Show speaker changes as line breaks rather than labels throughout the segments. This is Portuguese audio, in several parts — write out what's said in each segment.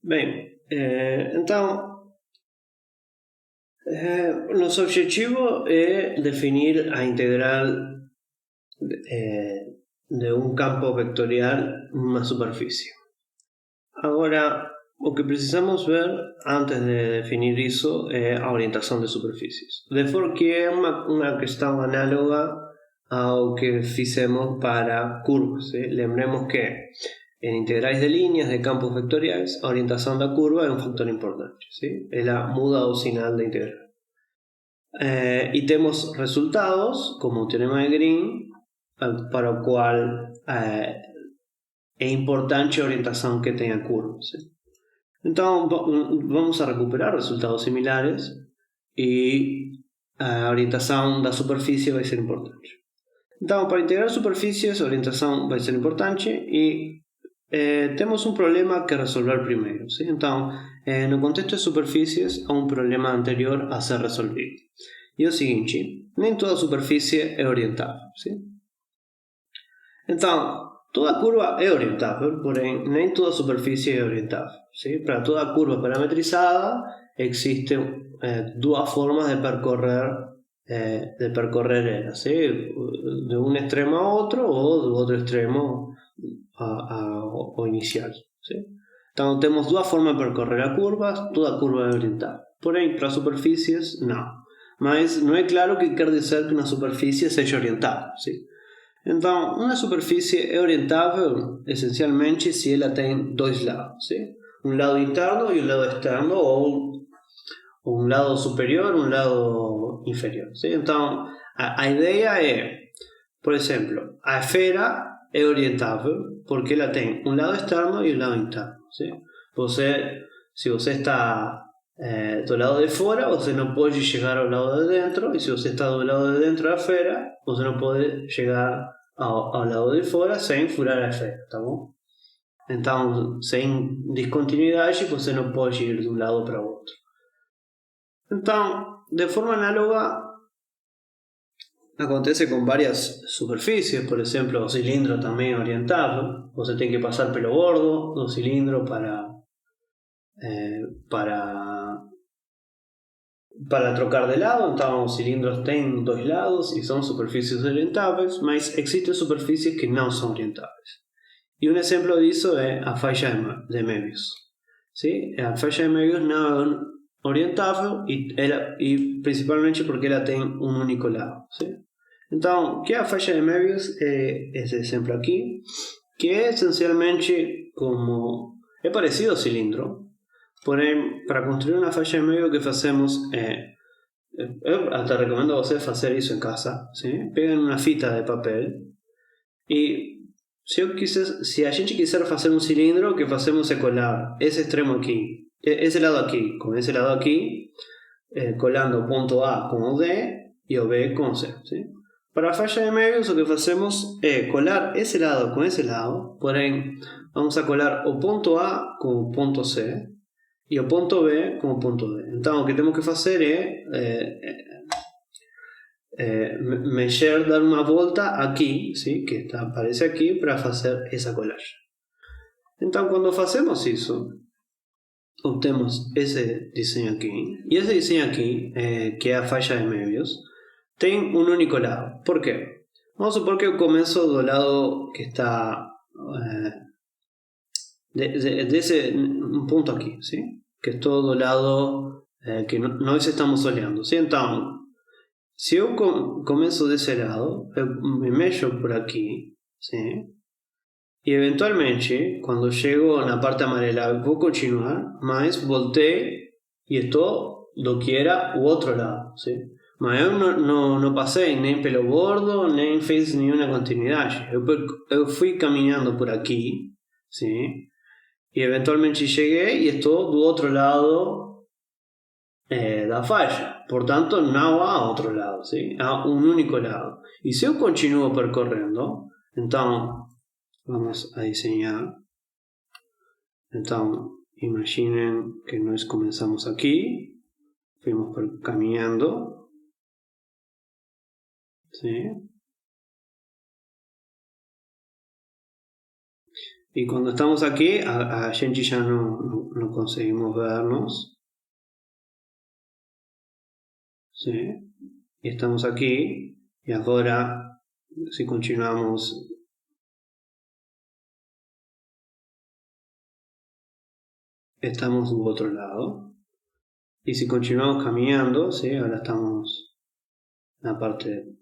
Bem, então, nosso objetivo é definir a integral de um campo vectorial numa superfície. Agora, o que precisamos ver antes de definir isso é a orientação de superfícies. De forma que é uma questão análoga ao que fizemos para curvas. Lembremos que em integrais de linhas de campos vectoriais, a orientação da curva é um fator importante. Ela muda o sinal da integral. E temos resultados, como o teorema de Green, para o qual é importante a orientação que tem a curva. Então, vamos a recuperar resultados similares e a orientação da superfície vai ser importante. Então, para integrar superfícies, a orientação vai ser importante e temos um problema que resolver primeiro. Então, no contexto de superfícies, há um problema anterior a ser resolvido. E é o seguinte: nem toda superfície é orientável. Então, toda curva é orientável, porém nem toda superfície é orientável. Para toda curva parametrizada, existem duas formas de percorrer ela, de um extremo a outro ou do outro extremo ao inicial. Então temos duas formas de percorrer a curva, toda curva é orientável. Porém, para superfícies, não. Mas não é claro que quer dizer que uma superfície seja orientável. Então, uma superfície é orientável essencialmente se ela tem dois lados. Um lado interno e um lado externo, ou um lado superior e um lado inferior. Então, a ideia é, por exemplo, a esfera é orientável porque ela tem um lado externo e um lado interno. Se você está do lado de fora, você não pode chegar ao lado de dentro, e se você está do lado de dentro da esfera, você não pode chegar ao lado de fora sem furar a esfera, tá bom? Então, sem descontinuidade, você não pode ir de um lado para o outro. Então, de forma análoga, acontece com várias superfícies. Por exemplo, o cilindro também é orientável. Você tem que passar pelo bordo do cilindro para trocar de lado. Então, os cilindros têm dois lados e são superfícies orientáveis, mas existem superfícies que não são orientáveis. E um exemplo disso é a faixa de Möbius. A faixa de Möbius não é orientável e principalmente porque ela tem um único lado. Então, o que é a faixa de Möbius? É esse exemplo aqui, que é essencialmente como... é parecido ao cilindro, porém, para construir uma faixa de Möbius, o que fazemos eu até recomendo a você fazer isso em casa. Pegam uma fita de papel e se a gente quiser fazer um cilindro, o que fazemos é colar esse extremo aqui, esse lado aqui com esse lado aqui, colando o ponto A com o D e o B com o C. Para a faixa de Möbius, o que fazemos é colar esse lado com esse lado, porém vamos a colar o ponto A com o ponto C e o ponto B com o ponto D. Então o que temos que fazer mexer, dar uma volta aqui, que aparece aqui, para fazer essa colagem. Então, quando fazemos isso, obtemos esse desenho aqui. E esse desenho aqui, que é a faixa de Möbius, tem um único lado. Por quê? Vamos supor que eu começo do lado que está desse um ponto aqui, que estou do lado que nós estamos olhando. Então, se eu começo desse lado, eu me mexo por aqui, e eventualmente, quando chego na parte amarela, vou continuar, mas voltei e estou do que era o outro lado. Mas eu não passei nem pelo bordo, nem fiz nenhuma continuidade. Eu fui caminhando por aqui, e eventualmente cheguei e estou do outro lado da faixa. Portanto, não há outro lado, há um único lado. E se eu continuo percorrendo, então vamos a desenhar. Então, imaginem que nós começamos aqui, fuimos caminhando, Y cuando estamos aquí, a gente ya no conseguimos vernos. ¿Sí? Y estamos aquí. Y ahora, si continuamos, estamos del otro lado. Y si continuamos caminando, ¿sí? Ahora estamos en la parte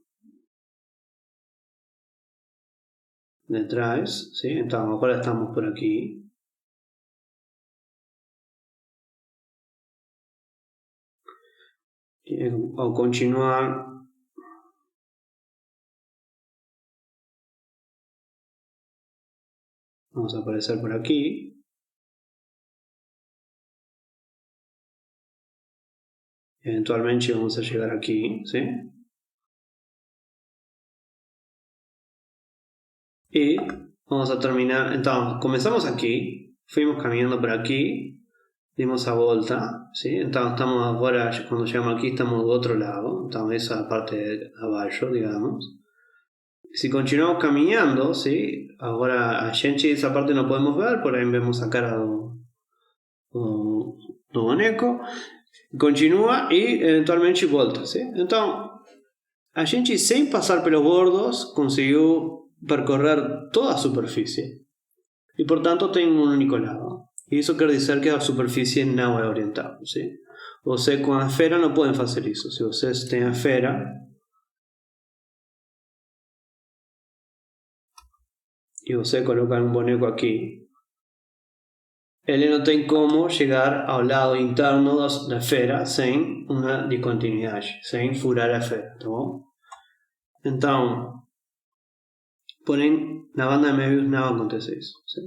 de atrás, ¿sí? Entonces ahora estamos por aquí. O continuar, vamos a aparecer por aquí. Eventualmente vamos a llegar aquí, ¿sí? Y vamos a terminar. Entonces, comenzamos aquí, fuimos caminando por aquí, dimos a vuelta, ¿sí? Entonces, estamos ahora, cuando llegamos aquí, estamos del otro lado, entonces esa parte de abajo, digamos. Si continuamos caminando, ¿sí? Ahora a gente esa parte no podemos ver, por ahí vemos a cara do boneco. Continua e eventualmente volta, ¿sí? Então, a gente, sem passar pelos bordos, conseguiu percorrer toda a superfície e, portanto, tem um único lado. E isso quer dizer que a superfície não é orientável, ¿sí? Você com a esfera não podem fazer isso. Se vocês têm a esfera e você colocar um boneco aqui, ele não tem como chegar ao lado interno da esfera sem uma descontinuidade, sem furar a esfera, tá bom? Então, porém, na banda de Möbius não acontece isso. ¿Sí?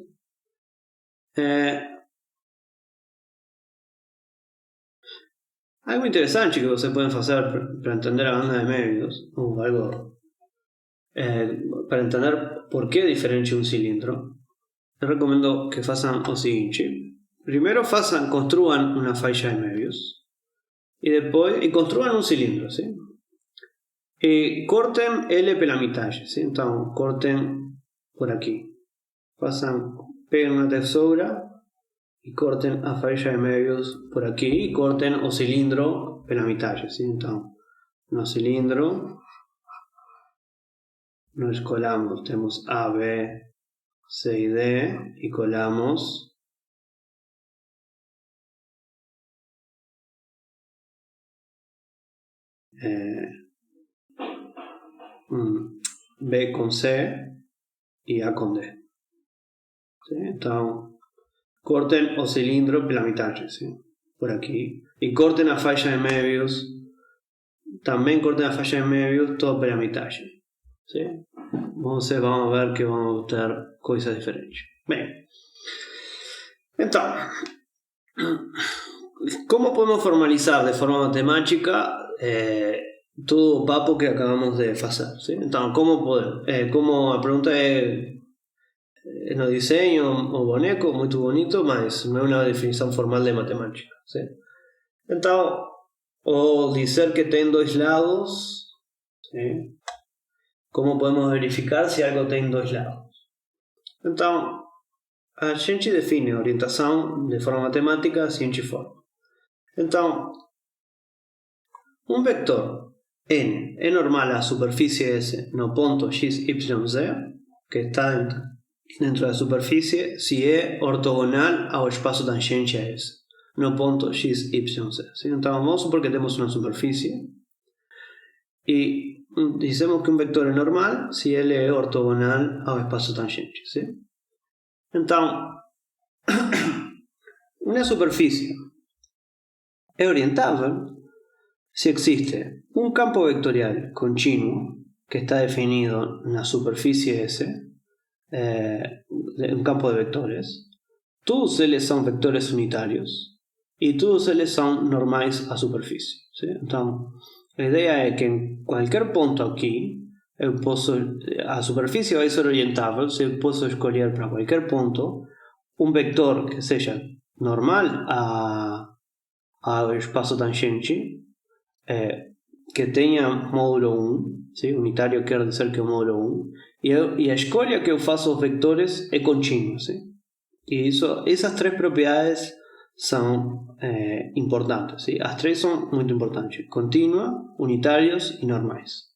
Algo interessante que você pode fazer para entender a banda de Möbius, ou algo para entender por que é diferente um cilindro, eu recomendo que façam o seguinte. Primeiro construam uma faixa de Möbius e construam um cilindro, ¿sí? E cortem ele pela metade, ¿sí? Então cortem por aqui, peguen uma tesoura e cortem a faixa de Möbius por aqui e cortem o cilindro pela metade, ¿sí? Então no cilindro nós colamos, temos A, B, C e D e colamos B com C e A com D. ¿Sí? Então, cortem o cilindro pela metade, ¿sí? Por aqui. E cortem a faixa de Möbius. Também cortem a faixa de Möbius todo pela metade. ¿Sí? Vocês vão ver que vão ter coisas diferentes. Bem, então, como podemos formalizar de forma matemática todo o papo que acabamos de fazer? ¿Sí? Então, como podemos? Como a pergunta é no diseño o boneco, muito bonito, mas não é uma definição formal de matemática. ¿Sí? Então, o dizer que tem dois lados, ¿sí? Como podemos verificar se algo tem dois lados? Então, a gente define a orientação de forma matemática da seguinte forma. Então, um vector n é normal à superfície S no ponto x, y, z, que está dentro da superfície, se é ortogonal ao espaço tangente a S no ponto x, y, z. ¿Sí? Então, vamos supor que temos uma superfície e dizemos que um vector é normal se ele é ortogonal ao espaço tangente. ¿Sí? Então, uma superfície é orientável se existe un campo vectorial continuo que está definido en la superficie S, un campo de vectores. Todos ellos son vectores unitarios y todos ellos son normais a superficie. ¿Sí? Entonces, la idea es que en cualquier punto aquí, a superficie va a ser orientable, se puedo escolher para cualquier punto un vector que sea normal al espacio tangente, que tenha módulo 1, ¿sí? Unitário quer dizer que é o módulo 1, e a escolha que eu faço aos vectores é contínua, ¿sí? E essas três propriedades são importantes, ¿sí? As três são muito importantes: contínua, unitários e normais.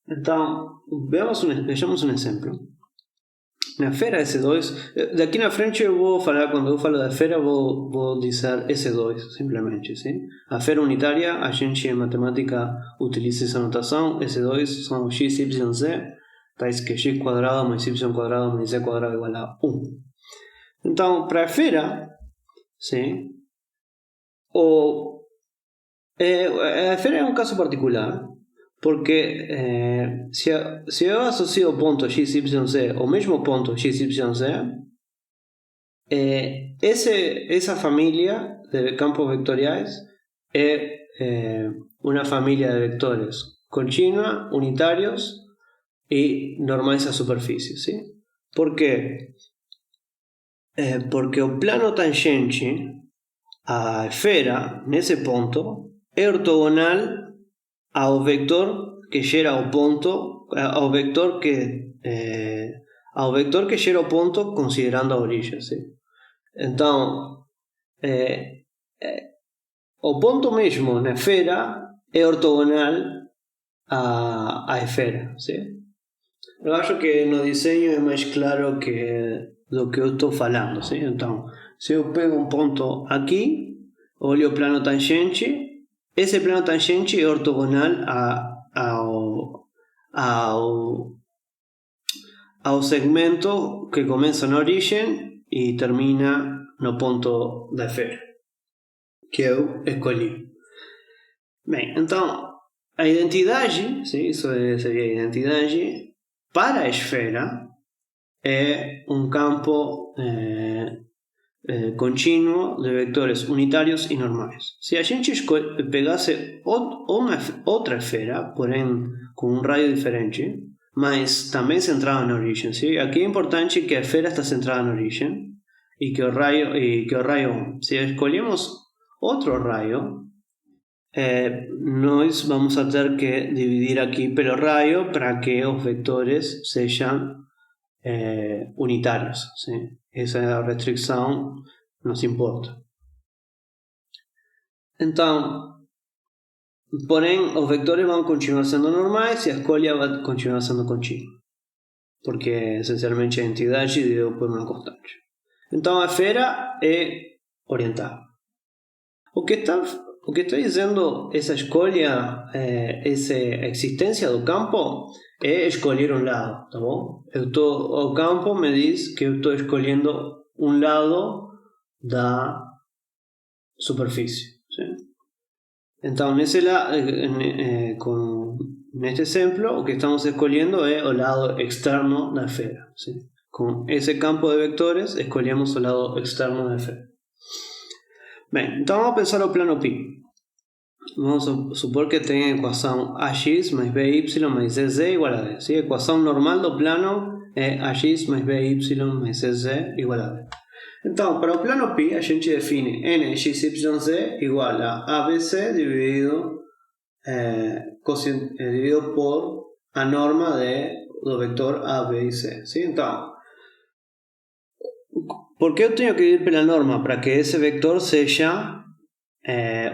Então, vejamos um exemplo. Na esfera S2, daqui na frente eu vou falar, quando eu falo da esfera, vou dizer S2 simplesmente, sim? A esfera unitária, a gente em matemática utiliza essa notação. S2 são x, y, z, tais que x quadrado mais y quadrado mais z quadrado igual a 1. Então, para a esfera, sim? A esfera é um caso particular, porque se eu associo o ponto x, y, z ao mesmo ponto x, y, z, essa família de campos vectoriais é uma família de vectores contínua, unitários e normais à superfície, ¿sí? Por quê? Porque o plano tangente à esfera, nesse ponto, é ortogonal ao vector que gera o ponto, ao vector que gera o ponto considerando a origem, ¿sí? Então, o ponto mesmo na esfera é ortogonal à esfera, ¿sí? Eu acho que no desenho é mais claro do que eu estou falando, ¿sí? Então, se eu pego um ponto aqui, olho o plano tangente, esse plano tangente é ortogonal ao segmento que começa na origem e termina no ponto da esfera que eu escolhi. Bem, então a identidade, sim, isso seria a identidade, para a esfera é um campo contínuo de vectores unitários e normais. Se a gente pegasse outra esfera, porém com um raio diferente, mas também centrada na origem, ¿sí? Aqui é importante que a esfera está centrada na origem e que o raio, se escolhemos outro raio, nós vamos a ter que dividir aqui pelo raio para que os vectores sejam unitários, ¿sí? Essa restrição nos importa. Então, porém, os vectores vão continuar sendo normais e a escolha vai continuar sendo contínua, porque essencialmente a entidade é dividida por uma constante. Então, a esfera é orientada. O que está dizendo essa escolha, essa existência do campo, é escolher um lado, tá bom? O campo me diz que eu estou escolhendo um lado da superfície, ¿sí? Então, neste exemplo, o que estamos escolhendo é o lado externo da esfera, ¿sí? Com esse campo de vectores, escolhemos o lado externo da esfera. Bem, então vamos pensar o plano π. Vamos a supor que tem a equação ax mais by mais cz igual a d, ¿sí? A equação normal do plano é ax mais by mais cz igual a d. Então, para o plano π, a gente define nxyz igual a abc dividido por a norma do vector a, b e c, ¿sí? Então, por que eu tenho que ir pela norma? Para que esse vector seja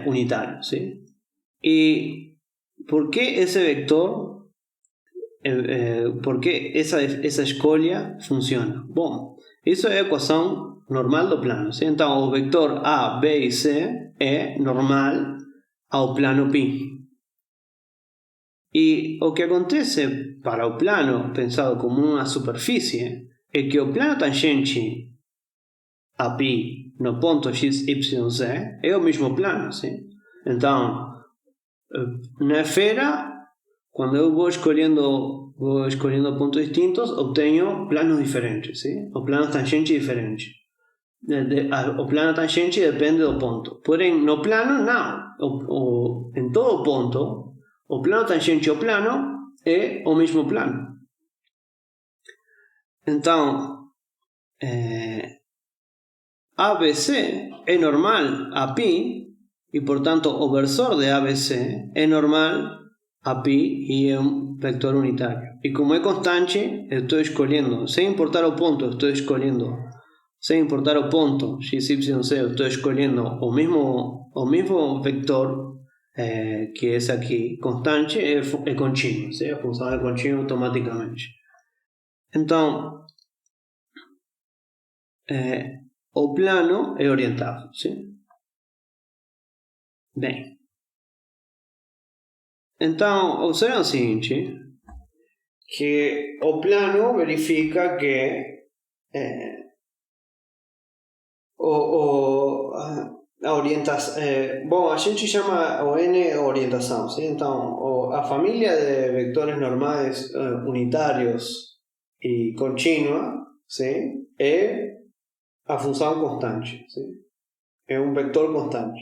unitário, ¿sí? E por que esse vector, por que essa escolha funciona? Bom, isso é a equação normal do plano, ¿sí? Então, o vector a, b e c é normal ao plano π. E o que acontece para o plano pensado como uma superfície é que o plano tangente a π no ponto x, y, z é o mesmo plano, ¿sí? Então, na esfera, quando eu vou escolhendo pontos distintos, obtenho planos diferentes, ¿sí? O plano tangente diferente. O plano tangente depende do ponto. Porém, no plano, não. Em todo ponto, o plano tangente ao plano é o mesmo plano. Então, ABC é normal a π y por tanto o versor de ABC es normal a pi y es un vector unitario. Y como es constante, estoy escolhendo, sem importar o ponto, estoy escolhendo, sem importar o ponto, x, y, z, estoy escolhendo o mismo vector que es aquí, constante, es contínuo, ¿sí? A função é contínua automaticamente. Então, o plano é orientável, sim? Bem, então, observa o seguinte, que o plano verifica que a orientação, bom, a gente chama o N orientação, sim? Então, a família de vectores normais unitários e contínua, sim? É a função constante, sim? É um vector constante.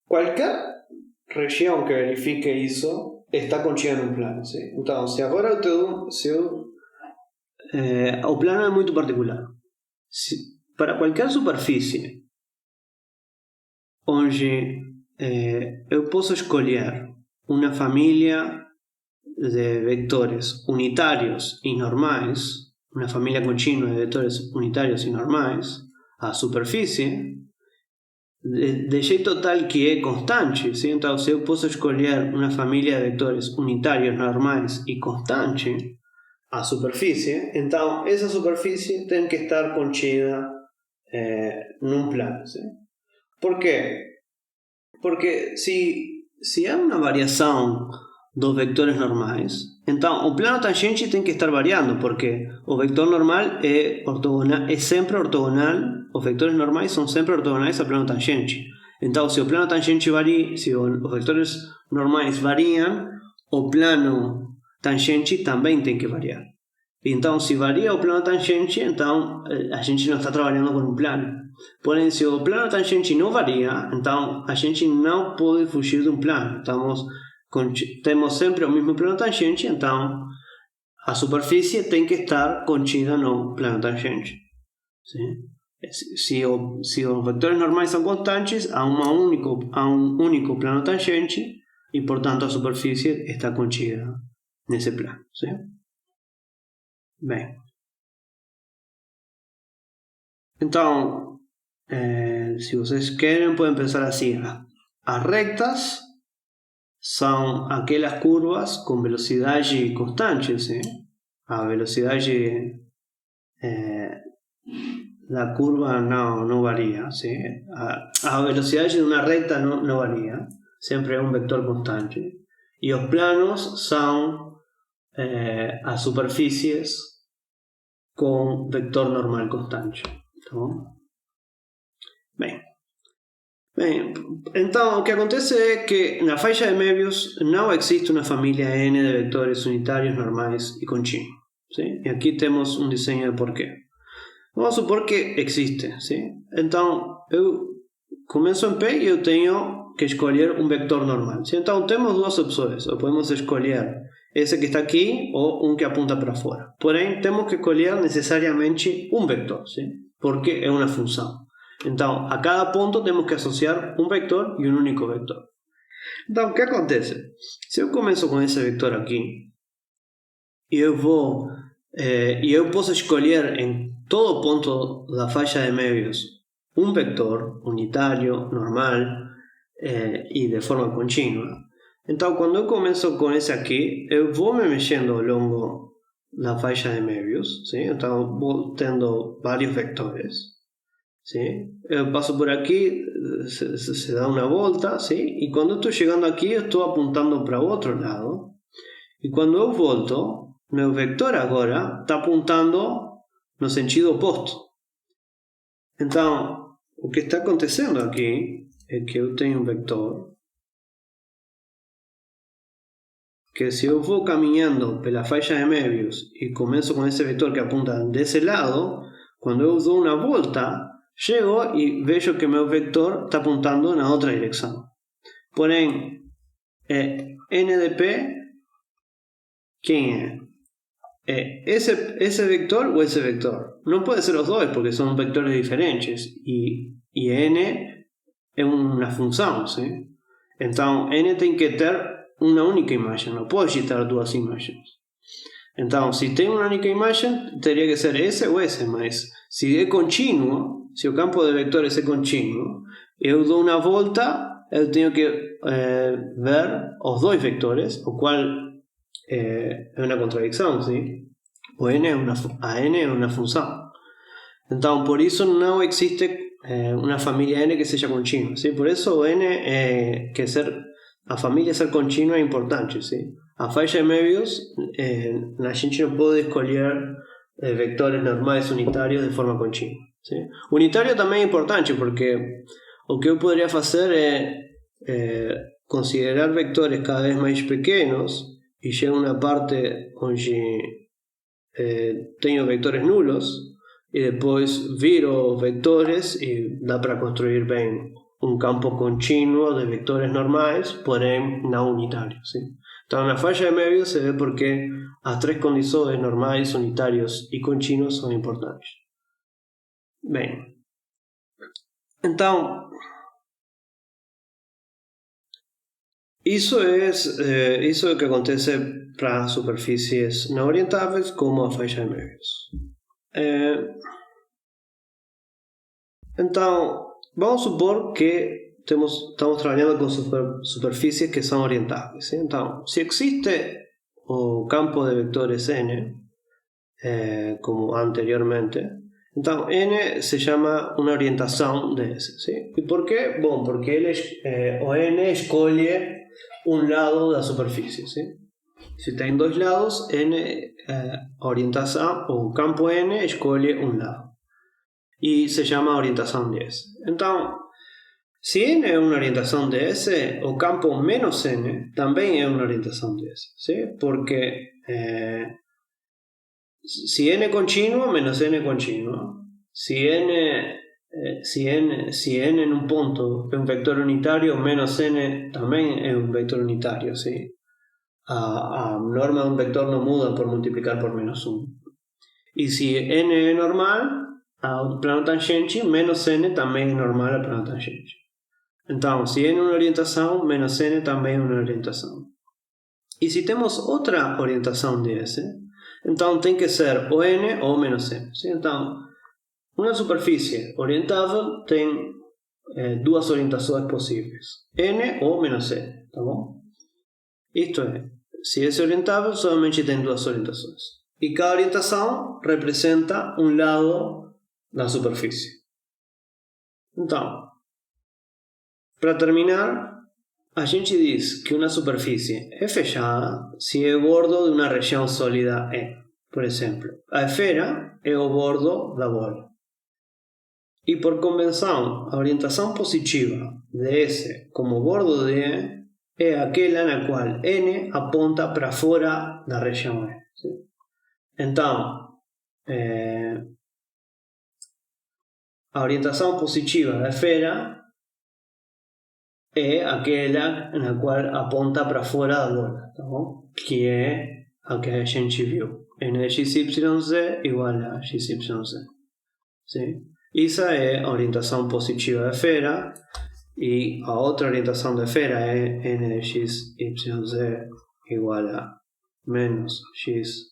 Qualquer região que verifique isso está contida num plano, sim? Então, se agora o plano é muito particular. Para qualquer superfície onde eu posso escolher uma família de vectores unitários e normais, uma família contínua de vectores unitários e normais, a superfície, de jeito tal que é constante, ¿sí? Então, se eu posso escolher uma família de vectores unitários, normais e constante, a superfície, então essa superfície tem que estar contida num plano, ¿sí? Por quê? Porque se há uma variação dos vectores normais, então o plano tangente tem que estar variando, porque o vector normal é sempre ortogonal, os vectores normais são sempre ortogonais ao plano tangente. Então, se o plano tangente varia, se os vectores normais variam, o plano tangente também tem que variar. Então, se varia o plano tangente, então a gente não está trabalhando com um plano. Porém, se o plano tangente não varia, então a gente não pode fugir de um plano. Temos sempre o mesmo plano tangente, então a superfície tem que estar contida no plano tangente. Sim? Se os vectores normais são constantes, há um único plano tangente e, portanto, a superfície está contida nesse plano. Sim? Bem, então, se vocês querem, podem pensar assim: as retas são aquelas curvas com velocidade constante, sim? A velocidade da curva não varia, sim? A velocidade de uma reta não varia, sempre é um vector constante. E os planos são as superfícies com vector normal constante. Tá bom? Bem, então o que acontece é que na faixa de Möbius não existe uma família N de vectores unitários, normais e contínuos. ¿Sí? E aqui temos um desenho de porquê. Vamos supor que existe. ¿Sí? Então eu começo em P e eu tenho que escolher um vector normal. ¿Sí? Então temos duas opções. Ou podemos escolher esse que está aqui ou um que apunta para fora. Porém, temos que escolher necessariamente um vector, ¿sí? Porque é uma função. Então, a cada ponto temos que associar um vector e um único vector. Então, o que acontece? Se eu começo com esse vector aqui e eu posso escolher em todo ponto da faixa de Möbius um vector unitário, normal e de forma contínua. Então, quando eu começo com esse aqui, eu vou me mexendo ao longo da faixa de Möbius, ¿sí? Então, vou tendo vários vectores. ¿Sí? Eu passo por aqui, se dá uma volta, ¿sí? E quando eu estou chegando aqui, eu estou apontando para o outro lado. E quando eu volto, meu vector agora está apontando no sentido oposto. Então, o que está acontecendo aqui é que eu tenho um vector que, se eu vou caminhando pela faixa de Möbius e começo com esse vector que apunta desse lado, quando eu dou uma volta, chego e vejo que meu vector está apontando na outra direção. Porém, N de P, quem é? É esse vector ou esse vector? Não pode ser os dois, porque são vectores diferentes. E N é uma função, sim? Então n tem que ter uma única imagem, não pode ter duas imagens. Então, se tem uma única imagem, teria que ser S ou S, mas se é contínuo, se o campo de vetores é contínuo, eu dou uma volta, eu tenho que ver os dois vetores, o qual é uma contradição, sim? A n é uma função. Então, por isso não existe uma família n que seja contínua, sim? Por isso o n a família ser contínua é importante, sim? A faixa de Möbius, a gente não pode escolher vetores normais unitários de forma contínua, sim? Unitário também é importante, porque o que eu poderia fazer é considerar vetores cada vez mais pequenos e chega uma parte onde tenho vetores nulos e depois viro vetores e dá para construir bem um campo contínuo de vetores normais, porém não unitário, sim? Então, na faixa de Möbius se vê porque as três condições normais, unitários e contínuos são importantes. Bem, então, isso é o que acontece para superfícies não orientáveis como a faixa de Möbius. Então, vamos supor que estamos trabalhando com superfícies que são orientáveis, ¿sí? Então, se existe o campo de vetores n, como anteriormente, então n se chama uma orientação de S, ¿sí? E por quê? Bom, porque o n escolhe um lado da superfície, ¿sí? Se tem dois lados, a orientação, o campo n escolhe um lado e se chama orientação de S. Então, se n é uma orientação de S, o campo menos n também é uma orientação de S, ¿sí? Porque se n é contínuo, menos n é contínuo. Se n en um ponto é um vector unitário, menos n também é um vector unitário, ¿sí? A norma de um vector não muda por multiplicar por menos 1. E se n é normal ao plano tangente, menos n também é normal ao plano tangente. Então, se n é uma orientação, menos n também é uma orientação. E se temos outra orientação de S, então tem que ser ou n ou menos n, ¿sí? Então, uma superfície orientável tem duas orientações possíveis, n ou menos n, tá bom? Isto é, se é orientável, somente tem duas orientações. E cada orientação representa um lado da superfície. Então, para terminar, a gente diz que uma superfície é fechada se é o bordo de uma região sólida E. Por exemplo, a esfera é o bordo da bola. E por convenção, a orientação positiva de S como bordo de E é aquela na qual N aponta para fora da região E, ¿sí? Então, a orientação positiva da esfera é aquela na qual aponta para fora da bola, tá bom? Que é a que a gente viu. N de XYZ igual a XYZ. ¿Sí? Essa é a orientação positiva da esfera. E a outra orientação da esfera é N de XYZ igual a menos XYZ.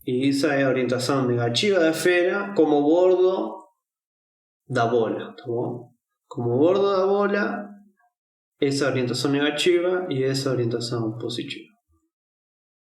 E essa é a orientação negativa da esfera como bordo da bola, tá bom? Como bordo da bola, essa orientação negativa e essa orientação positiva.